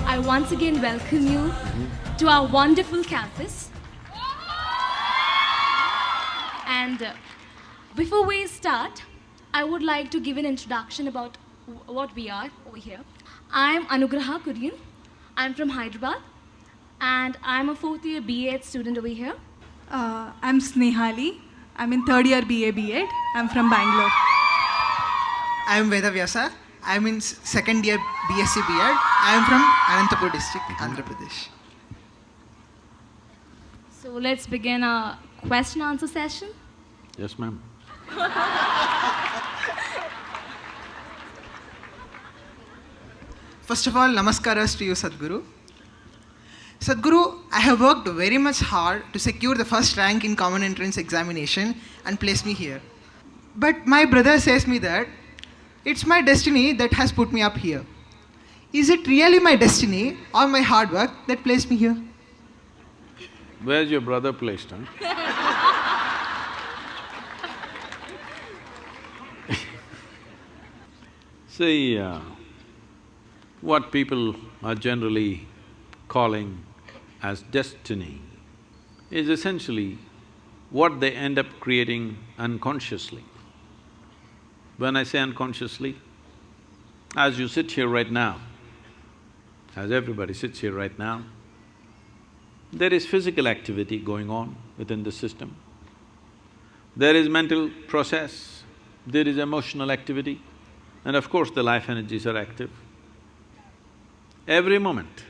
I once again welcome you to our wonderful campus. And before we start, I would like to give an introduction about what we are over here. I'm Anugraha Kurian. I'm from Hyderabad, and I'm a fourth year BA student over here. I'm Snehali. I'm in third year BA B.Ed. I'm from Bangalore. I am Vedavyasa. I am in second year BSc B.Ed. I am from Anantapur district, Andhra Pradesh. So let's begin our question answer session. Yes, ma'am. First of all, namaskaras to you, Sadhguru. Sadhguru, I have worked very much hard to secure the first rank in common entrance examination and place me here. But my brother says me that it's my destiny that has put me up here. Is it really my destiny or my hard work that placed me here? Where's your brother placed, huh? See, what people are generally calling as destiny is essentially what they end up creating unconsciously. When I say unconsciously, as you sit here right now, as everybody sits here right now, there is physical activity going on within the system. There is mental process, there is emotional activity, and of course the life energies are active. Every moment,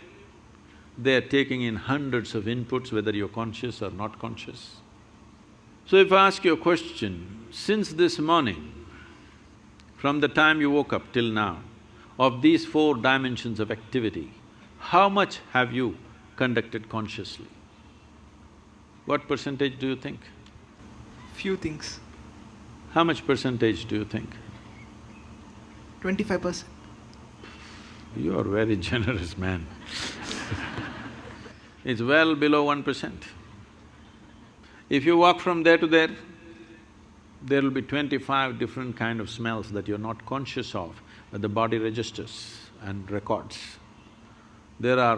they are taking in hundreds of inputs, whether you're conscious or not conscious. So if I ask you a question, since this morning, from the time you woke up till now, of these four dimensions of activity, how much have you conducted consciously? What percentage do you think? Few things. How much percentage do you think? 25%. You are very generous man. It's well below 1%. If you walk from there to there, there will be 25 different kind of smells that you're not conscious of, but the body registers and records. There are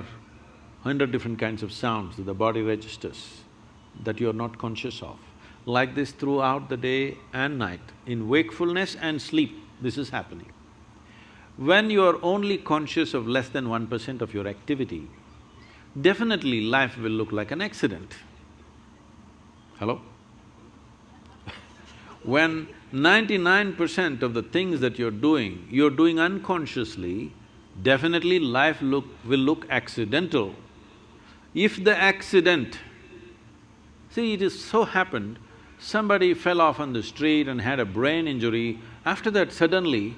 100 different kinds of sounds that the body registers that you're not conscious of. Like this throughout the day and night, in wakefulness and sleep, this is happening. When you are only conscious of less than 1% of your activity, definitely life will look like an accident. Hello? When 99% of the things that you're doing unconsciously, definitely life will look accidental. If the accident… See, it is so happened, somebody fell off on the street and had a brain injury, after that suddenly,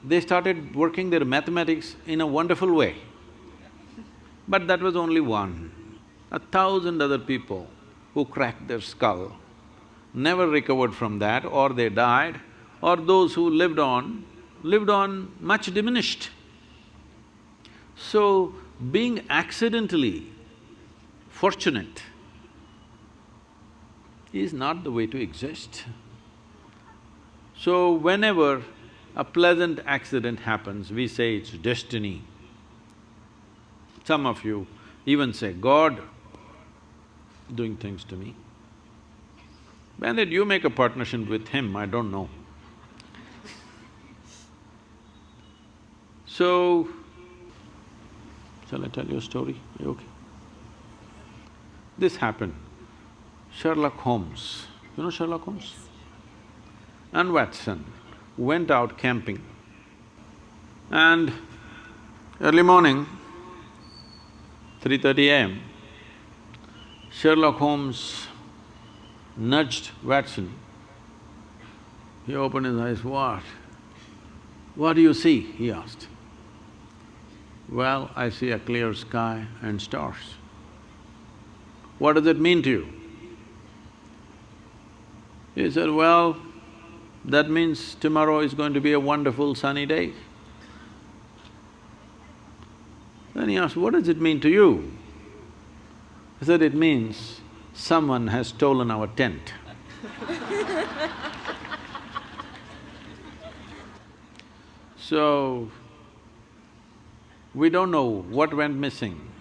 they started working their mathematics in a wonderful way. But that was only one. 1,000 other people who cracked their skull never recovered from that, or they died, or those who lived on much diminished. So, being accidentally fortunate is not the way to exist. So, whenever a pleasant accident happens, we say it's destiny. Some of you even say, God doing things to me. When did you make a partnership with him? I don't know. So, shall I tell you a story? Are you okay? This happened. Sherlock Holmes, you know Sherlock Holmes? And Watson went out camping. And early morning, 3:30 a.m., Sherlock Holmes nudged Watson. He opened his eyes, "What? What do you see?" he asked. "Well, I see a clear sky and stars." "What does it mean to you?" He said, "Well, that means tomorrow is going to be a wonderful sunny day." Then he asked, "What does it mean to you?" He said, "It means someone has stolen our tent." So, We don't know what went missing,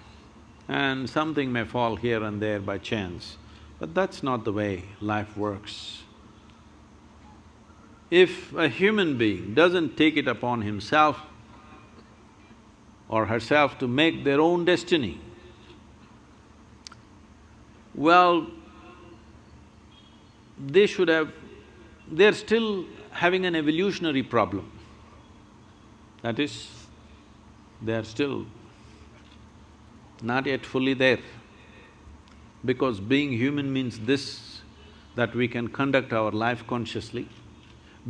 and something may fall here and there by chance, but that's not the way life works. If a human being doesn't take it upon himself or herself to make their own destiny, well, they're still having an evolutionary problem. That is, they're still not yet fully there. Because being human means this, that we can conduct our life consciously.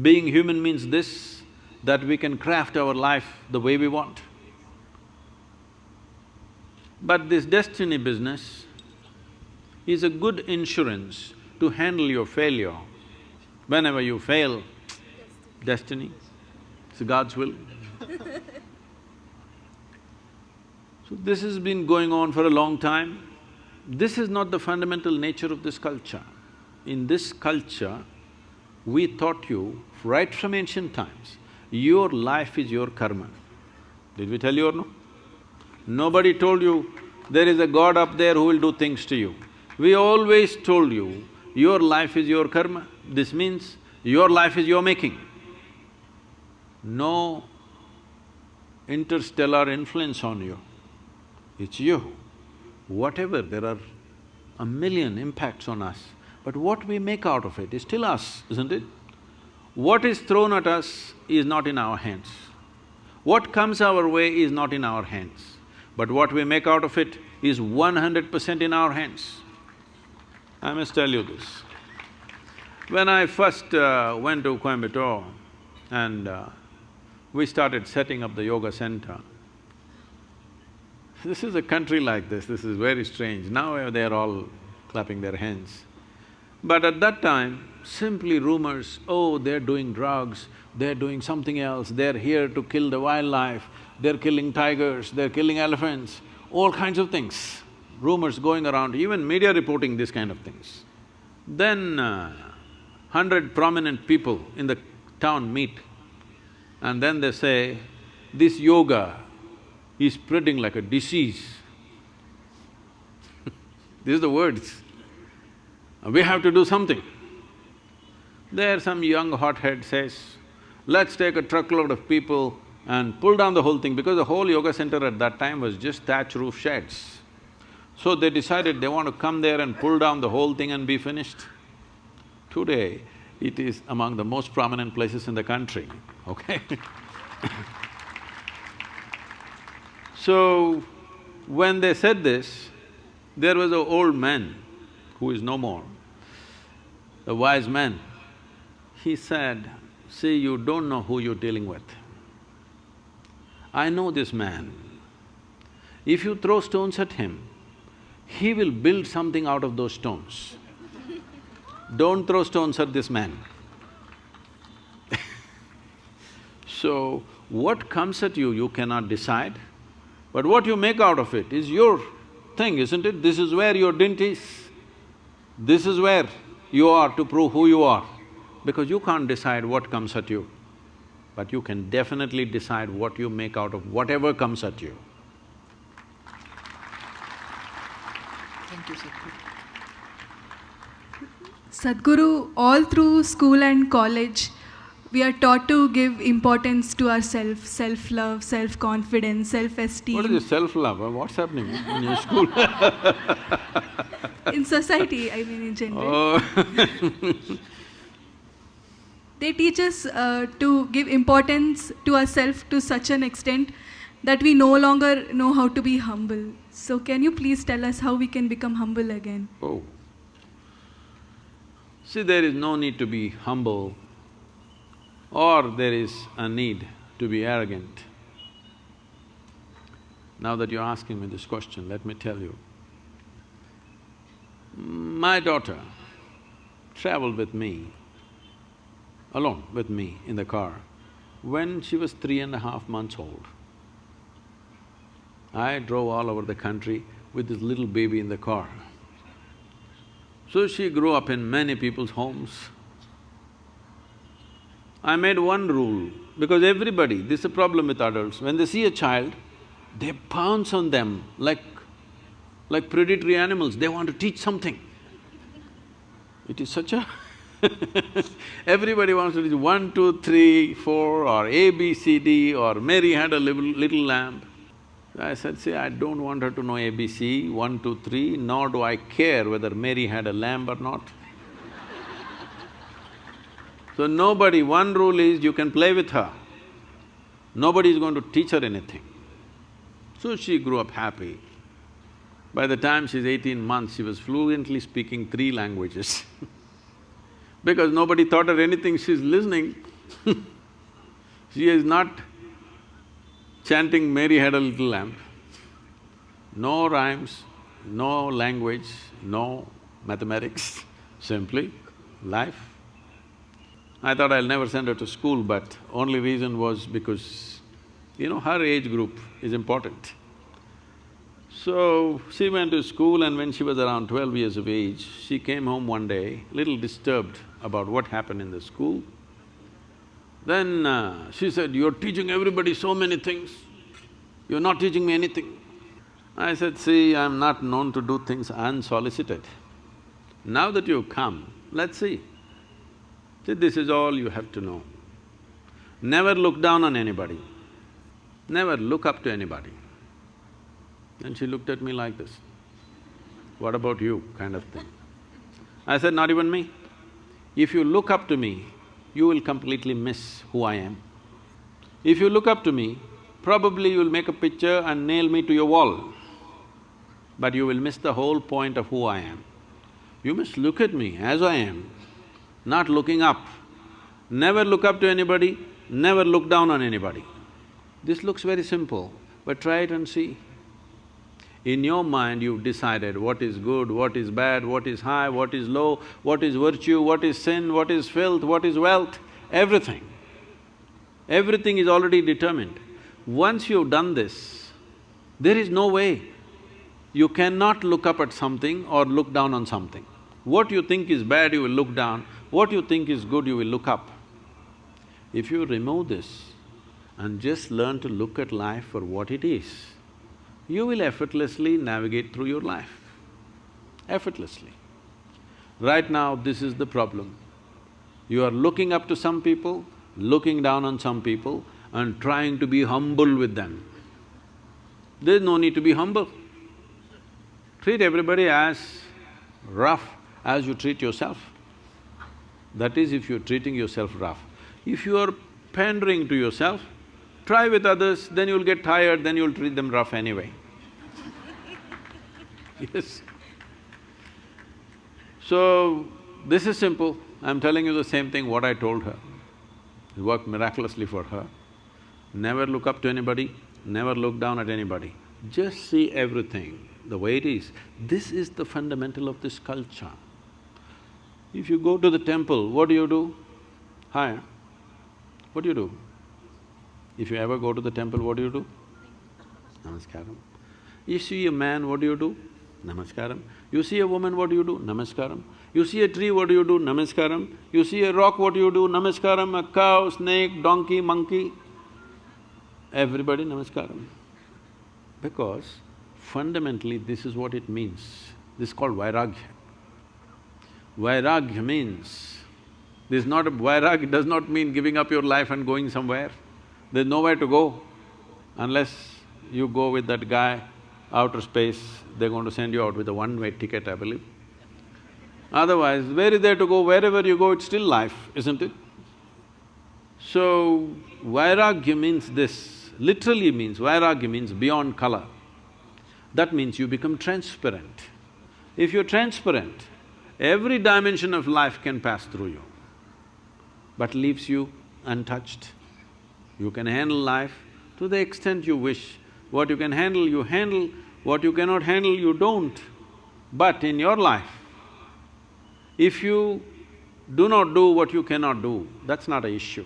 Being human means this, that we can craft our life the way we want. But this destiny business is a good insurance to handle your failure. Whenever you fail, destiny, it's God's will. So this has been going on for a long time. This is not the fundamental nature of this culture. In this culture, we taught you right from ancient times, your life is your karma. Did we tell you or no? Nobody told you there is a God up there who will do things to you. We always told you, your life is your karma. This means your life is your making. No interstellar influence on you, it's you. Whatever, there are a million impacts on us, but what we make out of it is still us, isn't it? What is thrown at us is not in our hands. What comes our way is not in our hands, but what we make out of it is 100% in our hands. I must tell you this. When I first went to Coimbatore and we started setting up the yoga center, this is a country like this is very strange. Now they're all clapping their hands. But at that time, simply rumors, oh, they're doing drugs, they're doing something else, they're here to kill the wildlife, they're killing tigers, they're killing elephants, all kinds of things. Rumors going around, even media reporting these kind of things. Then 100 prominent people in the town meet and then they say, this yoga is spreading like a disease. These are the words. We have to do something. There some young hothead says, let's take a truckload of people and pull down the whole thing, because the whole yoga center at that time was just thatch roof sheds. So they decided they want to come there and pull down the whole thing and be finished. Today, it is among the most prominent places in the country, okay? So, when they said this, there was an old man who is no more, a wise man. He said, see, you don't know who you're dealing with. I know this man. If you throw stones at him, he will build something out of those stones. Don't throw stones at this man. So, what comes at you, you cannot decide, but what you make out of it is your thing, isn't it? This is where your dint is. This is where you are to prove who you are, because you can't decide what comes at you, but you can definitely decide what you make out of whatever comes at you. Thank you, Sadhguru. Sadhguru, all through school and college, we are taught to give importance to ourselves, self-love, self-confidence, self-esteem. What is this self-love? What's happening in your school? In society, I mean in general. Oh. They teach us to give importance to ourselves to such an extent that we no longer know how to be humble. So can you please tell us how we can become humble again? Oh. See, there is no need to be humble, or there is a need to be arrogant. Now that you're asking me this question, let me tell you. My daughter traveled with me, alone with me in the car, when she was 3.5 months old. I drove all over the country with this little baby in the car. So she grew up in many people's homes. I made one rule, because everybody, this is a problem with adults, when they see a child, they pounce on them like predatory animals, they want to teach something. It is such a everybody wants to teach 1, 2, 3, 4 or A, B, C, D or Mary had a little lamb. I said, see, I don't want her to know ABC, 1, 2, 3, nor do I care whether Mary had a lamb or not. So nobody… one rule is you can play with her, nobody is going to teach her anything. So she grew up happy. By the time she's 18 months, she was fluently speaking 3 languages because nobody taught her anything, she's listening. She is not chanting Mary had a little lamb. No rhymes, no language, no mathematics, simply life. I thought I'll never send her to school, but only reason was because, her age group is important. So, she went to school and when she was around 12 years of age, she came home one day, little disturbed about what happened in the school. Then she said, you're teaching everybody so many things, you're not teaching me anything. I said, see, I'm not known to do things unsolicited. Now that you've come, let's see. See, this is all you have to know. Never look down on anybody, never look up to anybody. And she looked at me like this, what about you, kind of thing. I said, not even me. If you look up to me, you will completely miss who I am. If you look up to me, probably you will make a picture and nail me to your wall, but you will miss the whole point of who I am. You must look at me as I am, not looking up. Never look up to anybody, never look down on anybody. This looks very simple, but try it and see. In your mind, you've decided what is good, what is bad, what is high, what is low, what is virtue, what is sin, what is filth, what is wealth, everything. Everything is already determined. Once you've done this, there is no way. You cannot look up at something or look down on something. What you think is bad, you will look down. What you think is good, you will look up. If you remove this and just learn to look at life for what it is, you will effortlessly navigate through your life, effortlessly. Right now, this is the problem. You are looking up to some people, looking down on some people and trying to be humble with them. There's no need to be humble. Treat everybody as rough as you treat yourself. That is, if you're treating yourself rough. If you are pandering to yourself, try with others, then you'll get tired, then you'll treat them rough anyway. Yes. So, this is simple. I'm telling you the same thing what I told her. It worked miraculously for her. Never look up to anybody, never look down at anybody. Just see everything the way it is. This is the fundamental of this culture. If you go to the temple, what do? Hi, what do? If you ever go to the temple, what do? Namaskaram. You see a man, what do? Namaskaram. You see a woman, what do? Namaskaram. You see a tree, what do? Namaskaram. You see a rock, what do? Namaskaram. A cow, snake, donkey, monkey, everybody namaskaram. Because fundamentally this is what it means. This is called vairagya. Vairagya means… vairagya does not mean giving up your life and going somewhere. There's nowhere to go unless you go with that guy, outer space, they're going to send you out with a one-way ticket, I believe. Otherwise, where is there to go? Wherever you go, it's still life, isn't it? So, vairagya means this, literally means… vairagya means beyond color. That means you become transparent. If you're transparent, every dimension of life can pass through you, but leaves you untouched. You can handle life to the extent you wish. What you can handle, you handle. What you cannot handle, you don't. But in your life, if you do not do what you cannot do, that's not an issue.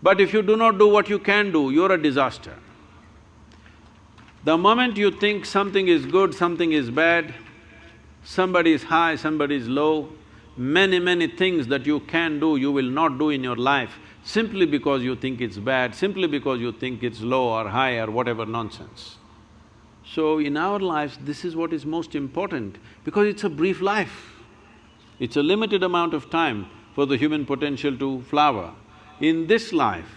But if you do not do what you can do, you're a disaster. The moment you think something is good, something is bad, somebody is high, somebody is low, many things that you can do, you will not do in your life simply because you think it's bad, simply because you think it's low or high or whatever nonsense. So in our lives, this is what is most important because it's a brief life. It's a limited amount of time for the human potential to flower. In this life,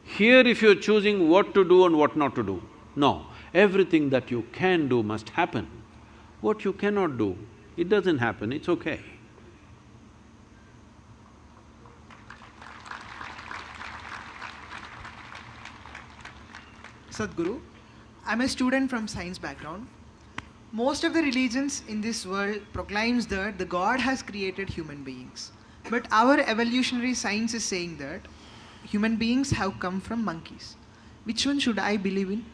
here if you're choosing what to do and what not to do, no, everything that you can do must happen. What you cannot do, it doesn't happen, it's okay. Sadhguru, I'm a student from science background. Most of the religions in this world proclaims that the God has created human beings. But our evolutionary science is saying that human beings have come from monkeys. Which one should I believe in?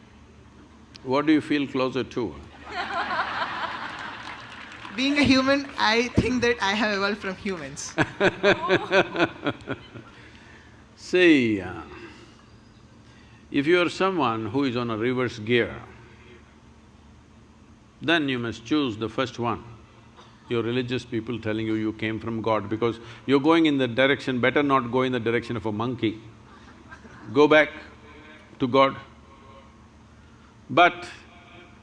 What do you feel closer to? Being a human, I think that I have evolved from humans. See, if you are someone who is on a reverse gear, then you must choose the first one. Your religious people telling you came from God because you're going in that direction, better not go in the direction of a monkey. Go back to God. But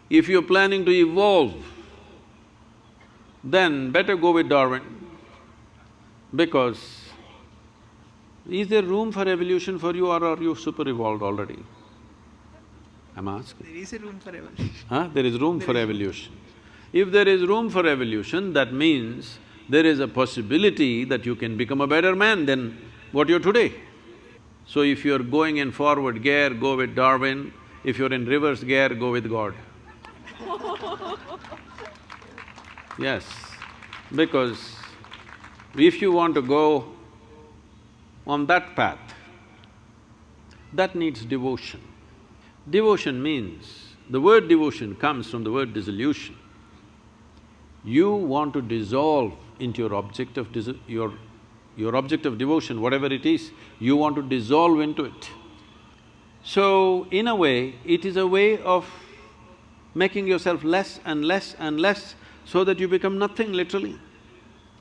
if you're planning to evolve, then better go with Darwin because is there room for evolution for you or are you super evolved already? I'm asking. There is a room for evolution. Huh? There is room for evolution. If there is room for evolution, that means there is a possibility that you can become a better man than what you're today. So if you're going in forward gear, go with Darwin. If you're in reverse gear, go with God. Yes, because if you want to go on that path, that needs devotion. Devotion means, the word devotion comes from the word dissolution. You want to dissolve into your object of your object of devotion, whatever it is, you want to dissolve into it. So, in a way, it is a way of making yourself less and less and less so that you become nothing, literally.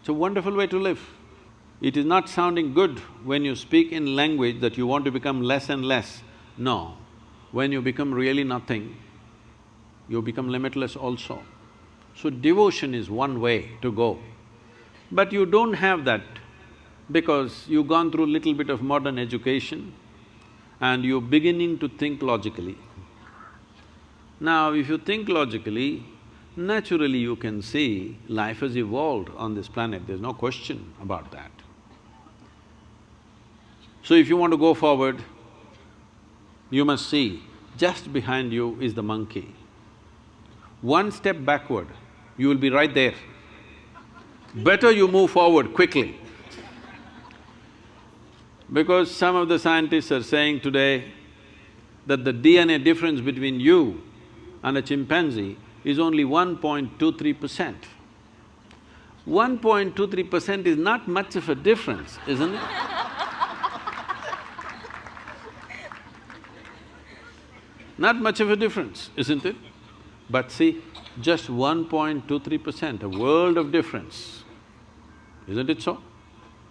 It's a wonderful way to live. It is not sounding good when you speak in language that you want to become less and less. No, when you become really nothing, you become limitless also. So devotion is one way to go. But you don't have that because you've gone through little bit of modern education and you're beginning to think logically. Now, if you think logically, naturally you can see life has evolved on this planet, there's no question about that. So if you want to go forward, you must see, just behind you is the monkey. One step backward, you will be right there. Better you move forward quickly. Because some of the scientists are saying today that the DNA difference between you and a chimpanzee is only 1.23%. 1.23% is not much of a difference, isn't it? Not much of a difference, isn't it? But see, just 1.23%, a world of difference. Isn't it so?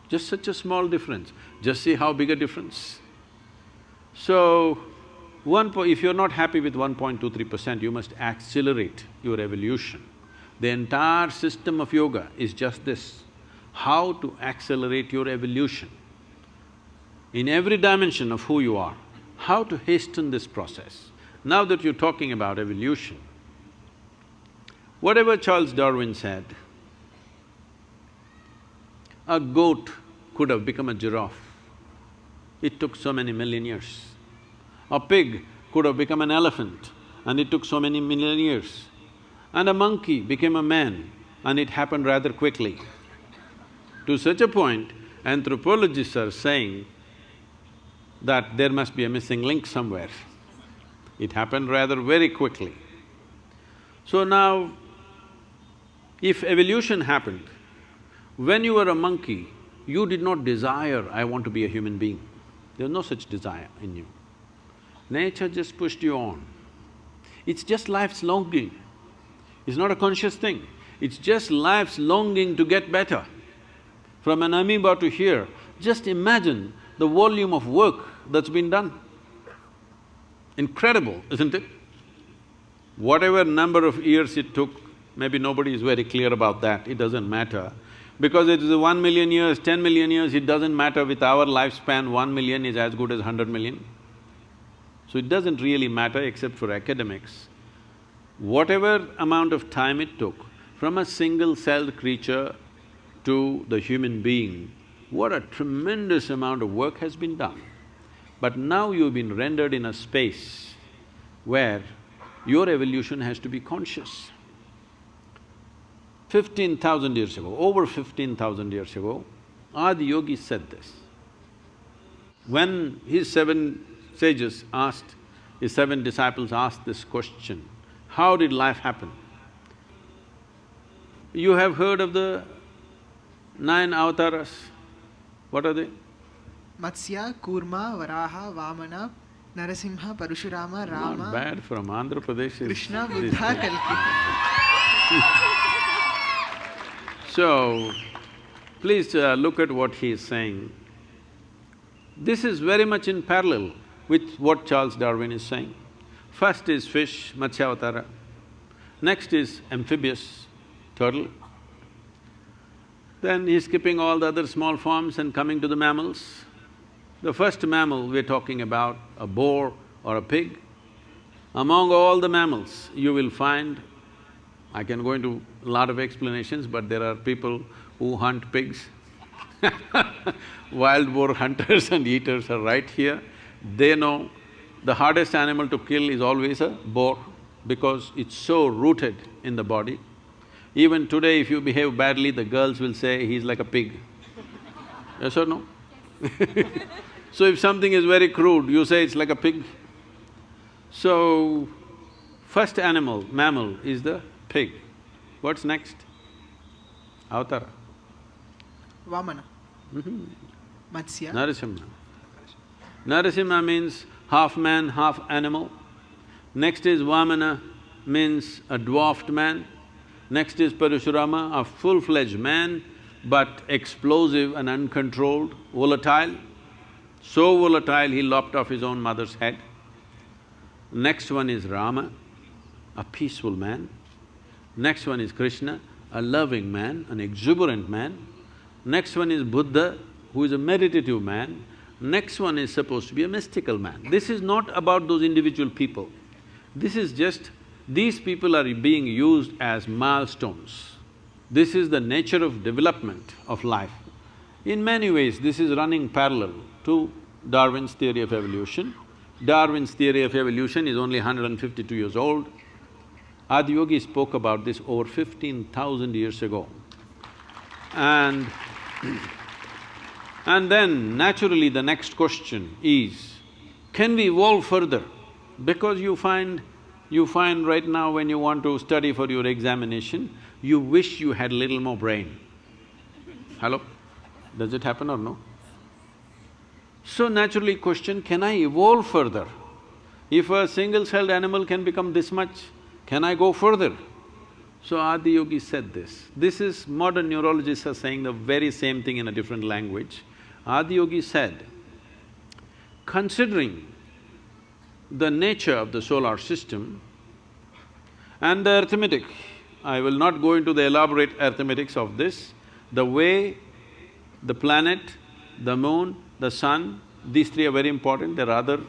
Just such a small difference. Just see how big a difference. So, if you're not happy with 1.23%, you must accelerate your evolution. The entire system of yoga is just this, how to accelerate your evolution. In every dimension of who you are, how to hasten this process. Now that you're talking about evolution, whatever Charles Darwin said, a goat could have become a giraffe. It took so many million years. A pig could have become an elephant and it took so many million years. And a monkey became a man and it happened rather quickly. To such a point, anthropologists are saying that there must be a missing link somewhere. It happened rather very quickly. So now, if evolution happened, when you were a monkey, you did not desire, I want to be a human being. There's no such desire in you. Nature just pushed you on. It's just life's longing. It's not a conscious thing. It's just life's longing to get better. From an amoeba to here, just imagine the volume of work that's been done. Incredible, isn't it? Whatever number of years it took, maybe nobody is very clear about that, it doesn't matter. Because it is 1 million years, 10 million years, it doesn't matter. With our lifespan, 1 million is as good as 100 million. So it doesn't really matter except for academics. Whatever amount of time it took, from a single-celled creature to the human being, what a tremendous amount of work has been done. But now you've been rendered in a space where your evolution has to be conscious. 15,000 years ago, over 15,000 years ago, Adiyogi said this. When his seven sages asked, his seven disciples asked this question, how did life happen? You have heard of the 9 avatars. What are they? Matsya, Kurma, Varaha, Vamana, Narasimha, Parashurama, Rama… Not bad from Andhra Pradesh. Krishna, Buddha, Kalki. So, please look at what he is saying. This is very much in parallel with what Charles Darwin is saying. First is fish, Matsyavatara. Next is amphibious, turtle. Then he's skipping all the other small forms and coming to the mammals. The first mammal we're talking about, a boar or a pig. Among all the mammals, you will find, I can go into a lot of explanations, but there are people who hunt pigs. Wild boar hunters and eaters are right here. They know the hardest animal to kill is always a boar because it's so rooted in the body. Even today, if you behave badly, the girls will say, he's like a pig. Yes or no? So if something is very crude, you say it's like a pig. So, first animal, mammal is the pig. What's next? Avatara. Vamana. Matsya. Narasimha. Narasimha means half man, half animal. Next is Vamana, means a dwarfed man. Next is Parashurama, a full-fledged man, but explosive and uncontrolled, volatile. So volatile, he lopped off his own mother's head. Next one is Rama, a peaceful man. Next one is Krishna, a loving man, an exuberant man. Next one is Buddha, who is a meditative man. Next one is supposed to be a mystical man. This is not about those individual people. This is just, these people are being used as milestones. This is the nature of development of life. In many ways, this is running parallel to Darwin's theory of evolution. Darwin's theory of evolution is only 152 years old. Adiyogi spoke about this over 15,000 years ago. And then naturally the next question is, can we evolve further? Because you find right now when you want to study for your examination, you wish you had little more brain. Hello? Does it happen or no? So naturally question, can I evolve further? If a single-celled animal can become this much, can I go further? So Adiyogi said this. This is… modern neurologists are saying the very same thing in a different language. Adiyogi said, considering the nature of the solar system and the arithmetic, I will not go into the elaborate arithmetics of this, the way the planet, the moon, the sun, these three are very important. There are other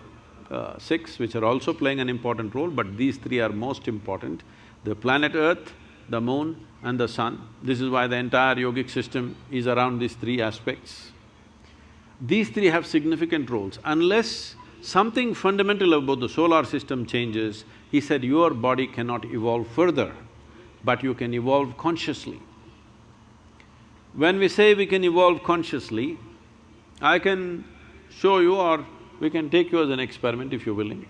six which are also playing an important role, but these three are most important. The planet Earth, the moon and the sun. This is why the entire yogic system is around these three aspects. These three have significant roles. Unless something fundamental about the solar system changes, he said, your body cannot evolve further, but you can evolve consciously. When we say we can evolve consciously, I can show you or we can take you as an experiment if you're willing.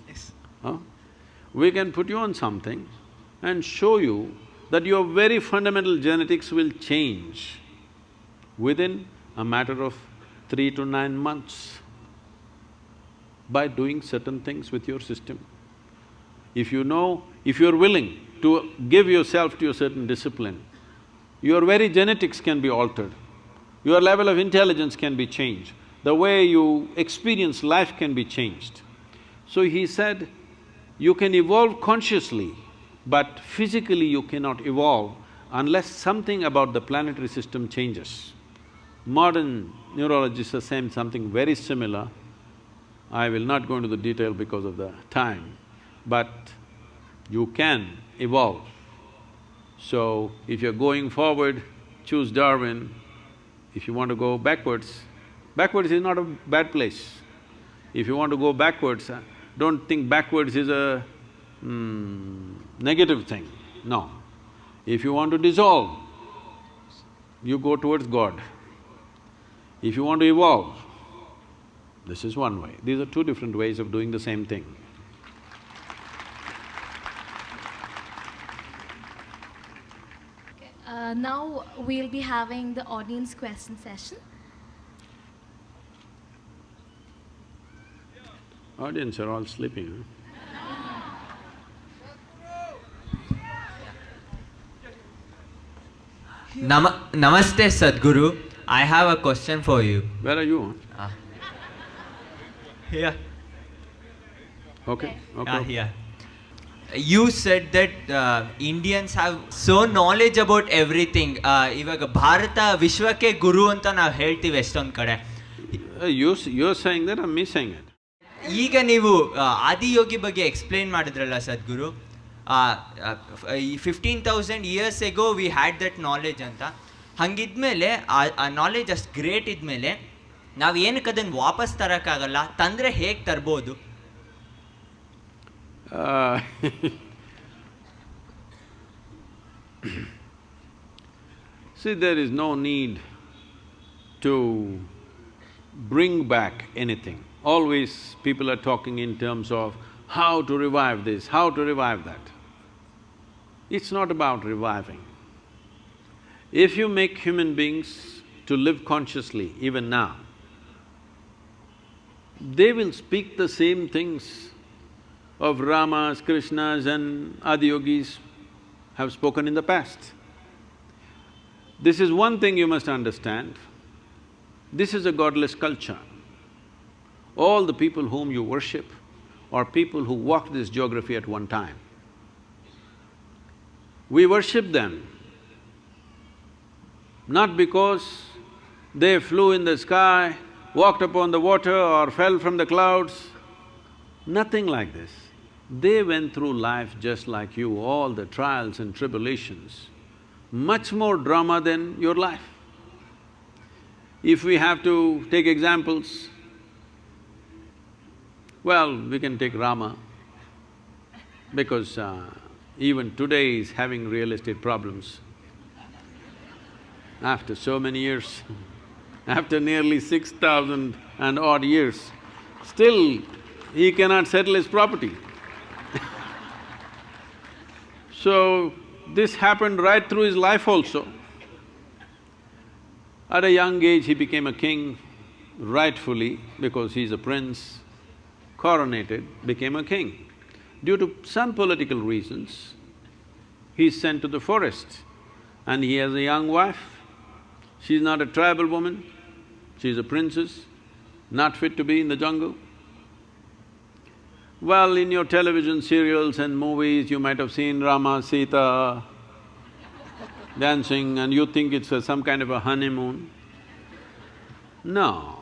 Yes. We can put you on something and show you that your very fundamental genetics will change within a matter of 3 to 9 months by doing certain things with your system. If you know, if you're willing to give yourself to a certain discipline, your very genetics can be altered, your level of intelligence can be changed, the way you experience life can be changed. So he said, you can evolve consciously, but physically you cannot evolve unless something about the planetary system changes. Modern neurologists are saying something very similar. I will not go into the detail because of the time, but you can evolve. So, if you're going forward, choose Darwin. If you want to go backwards, backwards is not a bad place. If you want to go backwards, don't think backwards is a negative thing, no. If you want to dissolve, you go towards God. If you want to evolve, this is one way. These are two different ways of doing the same thing. Now we'll be having the audience question session. Audience are all sleeping, Namaste Sadhguru, I have a question for you. Where are you? Here. Okay, okay. Here. You said that Indians have so knowledge about everything. ಇವಾಗ ಭಾರತ ವಿಶ್ವಕ್ಕೆ ಗುರು ಅಂತ ನಾವು ಹೇಳ್ತೀವಿ ಎಷ್ಟೊಂದು ಕಡೆ. You're saying that or me saying it? ಈಗ ನೀವು ಆದಿಯೋಗಿ ಬಗ್ಗೆ ಎಕ್ಸ್ಪ್ಲೇನ್ ಮಾಡಿದ್ರಲ್ಲ ಸದ್ಗುರು, 15,000 years ago we had that knowledge ಅಂತ. ಹಂಗಿದ್ಮೇಲೆ ಆ ನಾಲೆಜ್ ಅಷ್ಟು ಗ್ರೇಟ್ ಇದ್ಮೇಲೆ ನಾವು ಏನಕ್ಕೆ ಅದನ್ನು ವಾಪಸ್ ತರೋಕ್ಕಾಗಲ್ಲ, ತಂದರೆ ಹೇಗೆ ತರ್ಬೋದು? See, there is no need to bring back anything. Always people are talking in terms of how to revive this, how to revive that. It's not about reviving. If you make human beings to live consciously, even now, they will speak the same things of Ramas, Krishnas and adiyogis have spoken in the past. This is one thing you must understand. This is a godless culture. All the people whom you worship are people who walked this geography at one time. We worship them not because they flew in the sky, walked upon the water or fell from the clouds. Nothing like this. They went through life just like you, all the trials and tribulations, much more drama than your life. If we have to take examples, well, we can take Rama, because even today he's having real estate problems. After so many years, after nearly 6,000 and odd years, still he cannot settle his property. So, this happened right through his life also. At a young age, he became a king, rightfully, because he's a prince, coronated, became a king. Due to some political reasons, he's sent to the forest and he has a young wife. She's not a tribal woman, she's a princess, not fit to be in the jungle. Well, in your television serials and movies, you might have seen Rama, Sita dancing and you think it's some kind of a honeymoon. No.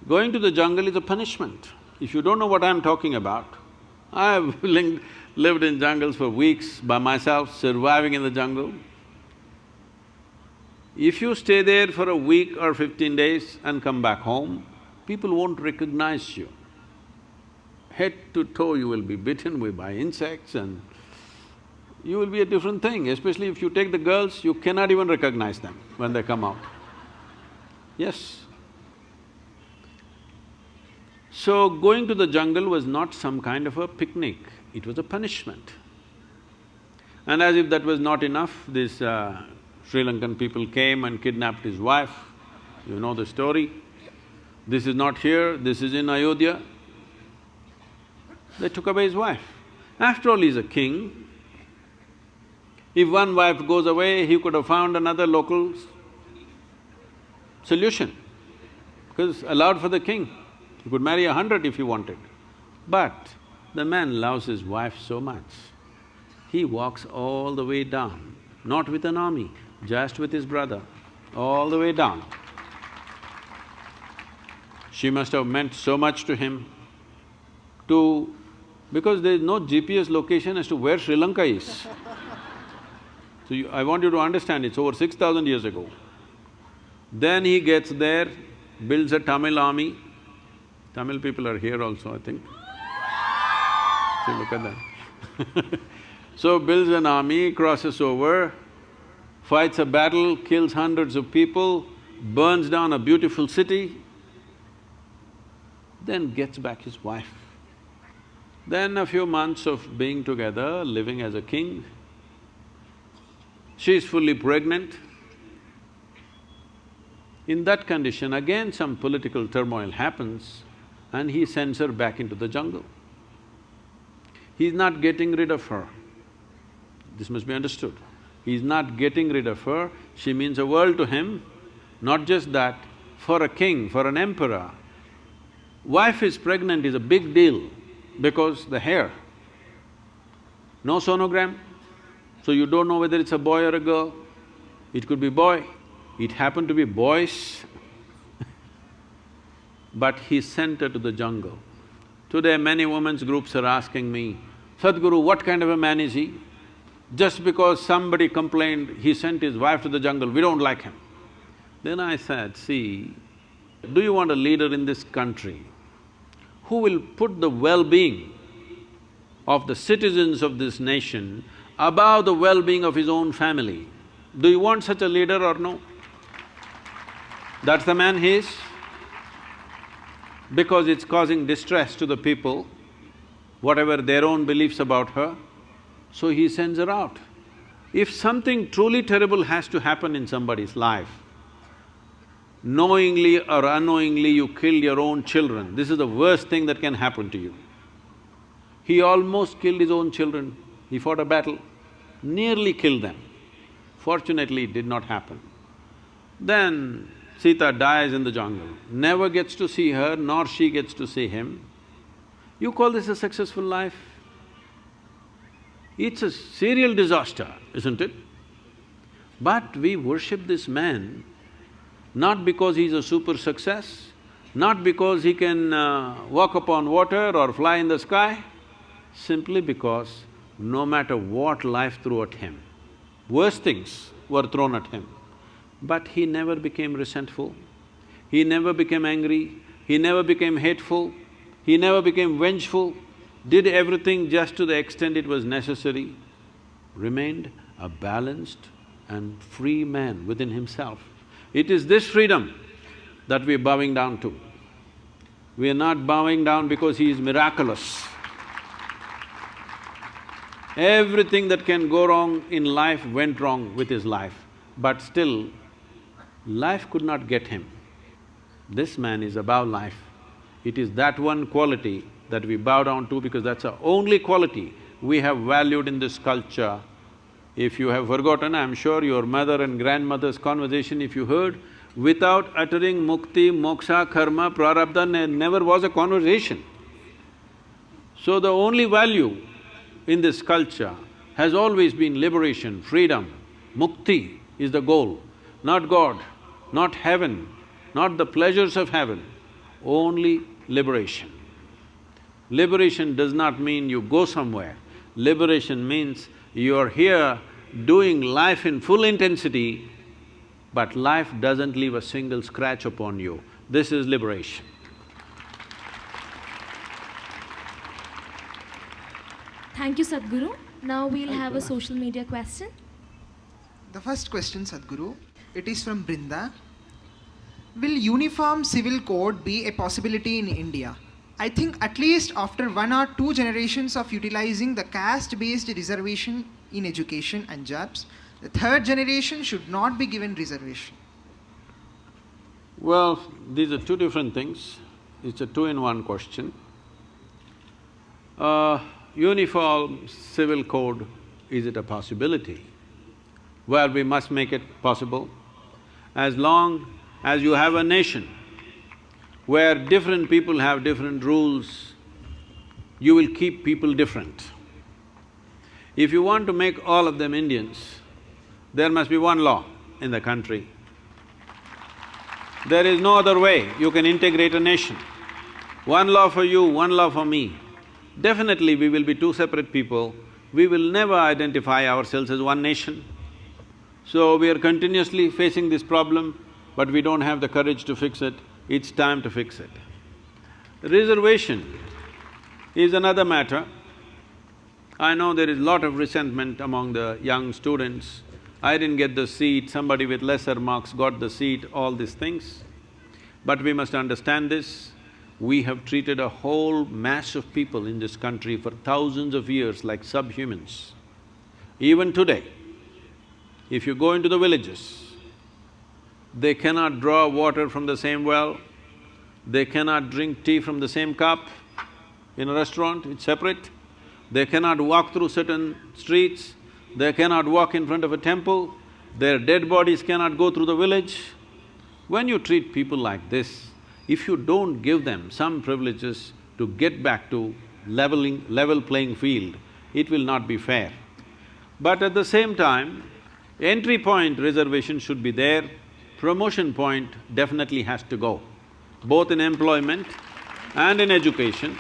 Going to the jungle is a punishment. If you don't know what I'm talking about, I've lived in jungles for weeks by myself, surviving in the jungle. If you stay there for a week or 15 days and come back home, people won't recognize you. Head to toe you will be bitten by insects and you will be a different thing. Especially if you take the girls, you cannot even recognize them when they come out. Yes. So, going to the jungle was not some kind of a picnic, it was a punishment. And as if that was not enough, these Sri Lankan people came and kidnapped his wife. You know the story. This is not here, this is in Ayodhya. They took away his wife. After all, he's a king. If one wife goes away, he could have found another local solution, because it's allowed for the king. He could marry 100 if he wanted. But the man loves his wife so much, he walks all the way down, not with an army, just with his brother, all the way down. She must have meant so much to him because there is no GPS location as to where Sri Lanka is. So I want you to understand, it's over 6,000 years ago. Then he gets there, builds a Tamil army. Tamil people are here also, I think. See, look at that. So builds an army, crosses over, fights a battle, kills hundreds of people, burns down a beautiful city, then gets back his wife. Then a few months of being together, living as a king, she is fully pregnant. In that condition, again some political turmoil happens and he sends her back into the jungle. He's not getting rid of her. This must be understood. He's not getting rid of her, she means the world to him. Not just that, for a king, for an emperor, wife is pregnant is a big deal because the hair. No sonogram, so you don't know whether it's a boy or a girl. It could be boy, it happened to be boys but he sent her to the jungle. Today many women's groups are asking me, Sadhguru, what kind of a man is he? Just because somebody complained, he sent his wife to the jungle, we don't like him. Then I said, see, do you want a leader in this country who will put the well-being of the citizens of this nation above the well-being of his own family? Do you want such a leader or no? That's the man he is. Because it's causing distress to the people, whatever their own beliefs about her, so he sends her out. If something truly terrible has to happen in somebody's life, knowingly or unknowingly you killed your own children, this is the worst thing that can happen to you. He almost killed his own children, he fought a battle, nearly killed them. Fortunately, it did not happen. Then Sita dies in the jungle, never gets to see her, nor she gets to see him. You call this a successful life? It's a serial disaster, isn't it? But we worship this man not because he's a super success, not because he can walk upon water or fly in the sky, simply because no matter what life threw at him, worse things were thrown at him, but he never became resentful, he never became angry, he never became hateful, he never became vengeful, did everything just to the extent it was necessary, remained a balanced and free man within himself. It is this freedom that we are bowing down to. We are not bowing down because he is miraculous. Everything that can go wrong in life went wrong with his life, but still, life could not get him. This man is above life. It is that one quality that we bow down to because that's the only quality we have valued in this culture. If you have forgotten, I'm sure your mother and grandmother's conversation, if you heard, without uttering mukti, moksha, karma, prarabdha, never was a conversation. So the only value in this culture has always been liberation, freedom. Mukti is the goal, not God, not heaven, not the pleasures of heaven, only liberation. Liberation does not mean you go somewhere. Liberation means you're here doing life in full intensity, but life doesn't leave a single scratch upon you. This is liberation. Thank you, Sadhguru. Now we'll have a social media question. The first question, Sadhguru, it is from Brinda. Will uniform civil code be a possibility in India? I think at least after 1 or 2 generations of utilizing the caste-based reservation in education and jobs, the 3rd generation should not be given reservation. Well, these are two different things. It's a two-in-one question. uniform civil code, is it a possibility? Well, we must make it possible. As long as you have a nation where different people have different rules, you will keep people different. If you want to make all of them Indians, there must be one law in the country. There is no other way you can integrate a nation. One law for you, one law for me. Definitely we will be two separate people, we will never identify ourselves as one nation. So we are continuously facing this problem, but we don't have the courage to fix it. It's time to fix it. Reservation is another matter. I know there is a lot of resentment among the young students. I didn't get the seat, somebody with lesser marks got the seat, all these things. But we must understand this. We have treated a whole mass of people in this country for thousands of years like subhumans. Even today, if you go into the villages, they cannot draw water from the same well, they cannot drink tea from the same cup. In a restaurant, it's separate. They cannot walk through certain streets, they cannot walk in front of a temple, their dead bodies cannot go through the village. When you treat people like this, if you don't give them some privileges to get back to level playing field, it will not be fair. But at the same time, entry point reservation should be there, promotion point definitely has to go, both in employment and in education.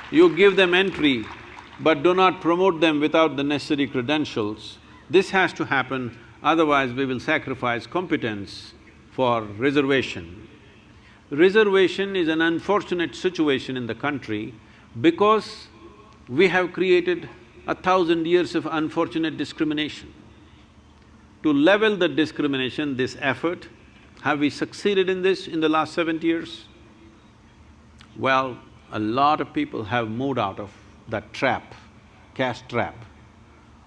You give them entry, but do not promote them without the necessary credentials. This has to happen, otherwise we will sacrifice competence for reservation. Reservation is an unfortunate situation in the country because we have created 1,000 years of unfortunate discrimination. To level the discrimination, this effort, have we succeeded in this in the last 70 years? Well, a lot of people have moved out of that trap, caste trap.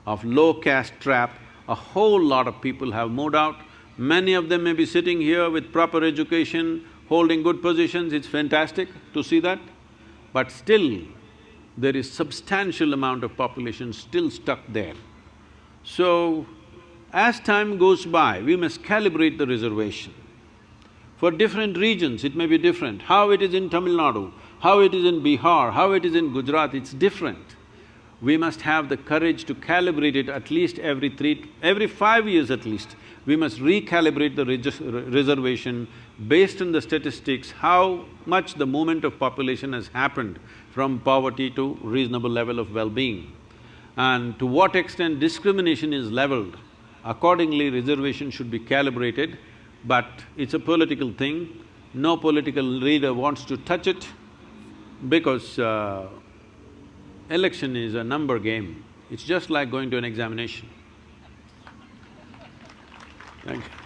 Of low caste trap, a whole lot of people have moved out. Many of them may be sitting here with proper education, holding good positions, it's fantastic to see that. But still, there is substantial amount of population still stuck there. So, as time goes by, we must calibrate the reservation. For different regions, it may be different. How it is in Tamil Nadu, how it is in Bihar, how it is in Gujarat, it's different. We must have the courage to calibrate it at least every 5 years at least. We must recalibrate the reservation based on the statistics, how much the movement of population has happened from poverty to reasonable level of well-being. And to what extent discrimination is leveled, accordingly reservation should be calibrated, but it's a political thing. No political leader wants to touch it because election is a number game. It's just like going to an examination. Thank you.